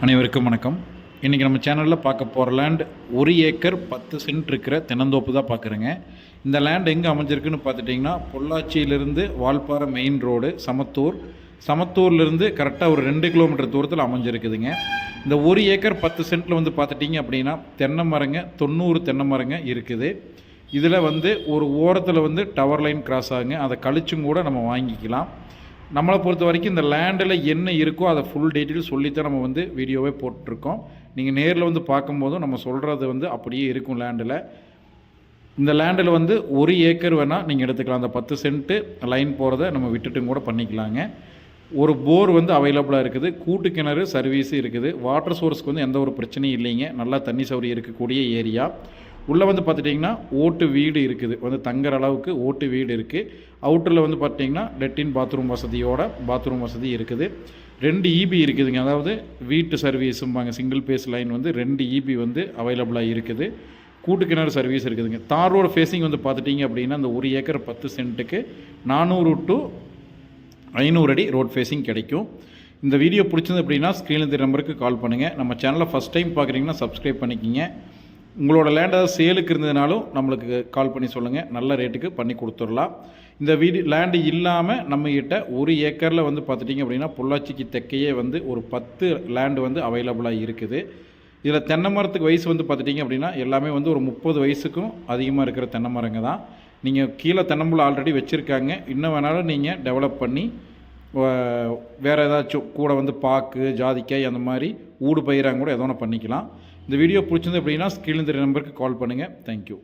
அனைவருக்கும் வணக்கம். இன்றைக்கி நம்ம சேனலில் பார்க்க போகிற லேண்ட் 1 ஏக்கர் 10 சென்ட் இருக்கிற தென்னந்தோப்பு தான் பார்க்குறேங்க. இந்த லேண்ட் எங்கே அமைஞ்சிருக்குன்னு பார்த்துட்டிங்கன்னா, பொள்ளாச்சியிலிருந்து வால்பாறை மெயின் ரோடு சமத்தூர்லேருந்து கரெக்டாக ஒரு 2 கிலோமீட்டர் தூரத்தில் அமைஞ்சிருக்குதுங்க. இந்த 1 ஏக்கர் 10 சென்ட்டில் வந்து பார்த்துட்டிங்க அப்படின்னா தென்னை மரங்க 90 தென்னை மரங்க இருக்குது. இதில் ஒரு ஓரத்தில் டவர் லைன் கிராஸ் ஆகுங்க. அதை கழிச்சும் கூட நம்ம வாங்கிக்கலாம். நம்மளை பொறுத்த வரைக்கும் இந்த லேண்டில் என்ன இருக்கோ அதை ஃபுல் டீட்டெயில் சொல்லித்தான் நம்ம வீடியோவே போட்டிருக்கோம். நீங்கள் நேரில் பார்க்கும்போதும் நம்ம சொல்கிறது அப்படியே இருக்கும். இந்த லேண்டில் 1 ஏக்கர் வேணால் நீங்கள் எடுத்துக்கலாம். அந்த 10 சென்ட்டு லைன் போகிறத நம்ம விட்டுட்டும் கூட பண்ணிக்கலாங்க. ஒரு போர் அவைலபிளாக இருக்குது. கூட்டு கிணறு சர்வீஸு இருக்குது. வாட்டர் சோர்ஸ்க்கு எந்த ஒரு பிரச்சனையும் இல்லைங்க. நல்லா தண்ணி சௌகரியம் இருக்கக்கூடிய ஏரியா. உள்ளே பார்த்துட்டிங்கன்னா ஓட்டு வீடு இருக்குது. தங்குற அளவுக்கு ஓட்டு வீடு இருக்குது. அவுட்டரில் பார்த்திங்கன்னா லெட்டின் பாத்ரூம் வசதி இருக்குது. 2 EB இருக்குதுங்க. அதாவது வீட்டு சர்வீஸும்பாங்க. சிங்கிள் பேஸ் லைன் 2 EB அவைலபிளாக இருக்குது. கூட்டு கிணறு சர்வீஸ் இருக்குதுங்க. தார் ரோடு ஃபேஸிங் பார்த்துட்டிங்க அப்படின்னா அந்த 1 ஏக்கர் 10 சென்ட்டுக்கு 400 to 500 அடி ரோட் ஃபேஸிங் கிடைக்கும். இந்த வீடியோ பிடிச்சது அப்படின்னா ஸ்க்ரீனில் இந்த நம்பருக்கு கால் பண்ணுங்கள். நம்ம சேனலை ஃபஸ்ட் டைம் பார்க்குறீங்கன்னா சப்ஸ்கிரைப் பண்ணிக்கிங்க. உங்களோட லேண்ட் ஏதாவது சேலுக்கு இருந்ததுனாலும் நம்மளுக்கு கால் பண்ணி சொல்லுங்கள். நல்ல ரேட்டுக்கு பண்ணி கொடுத்துடலாம். இந்த லேண்டு இல்லாமல் நம்மகிட்ட 1 ஏக்கரில் பார்த்துட்டிங்க அப்படின்னா பொள்ளாச்சிக்கு தெற்கையே ஒரு 10 லேண்டு அவைலபிளாக இருக்குது. இதில் தென்னை மரத்துக்கு வயசு பார்த்துட்டிங்க அப்படின்னா எல்லாமே ஒரு 30 வயசுக்கும் அதிகமாக இருக்கிற தென்னை மரங்க தான். நீங்கள் கீழே தென்னம்புல ஆல்ரெடி வச்சுருக்காங்க. இன்னும் வேணாலும் நீங்கள் டெவலப் பண்ணி வேறு ஏதாச்சும் கூட பாக்கு ஜாதிக்காய் அந்த மாதிரி ஊடு பயிராங்க கூட எதோ ஒன்று பண்ணிக்கலாம். இந்த வீடியோ பிடிச்சிருந்து அப்படின்னா ஸ்க்ரீனில் தெரிய நம்பருக்கு கால் பண்ணுங்கள். தேங்க்யூ.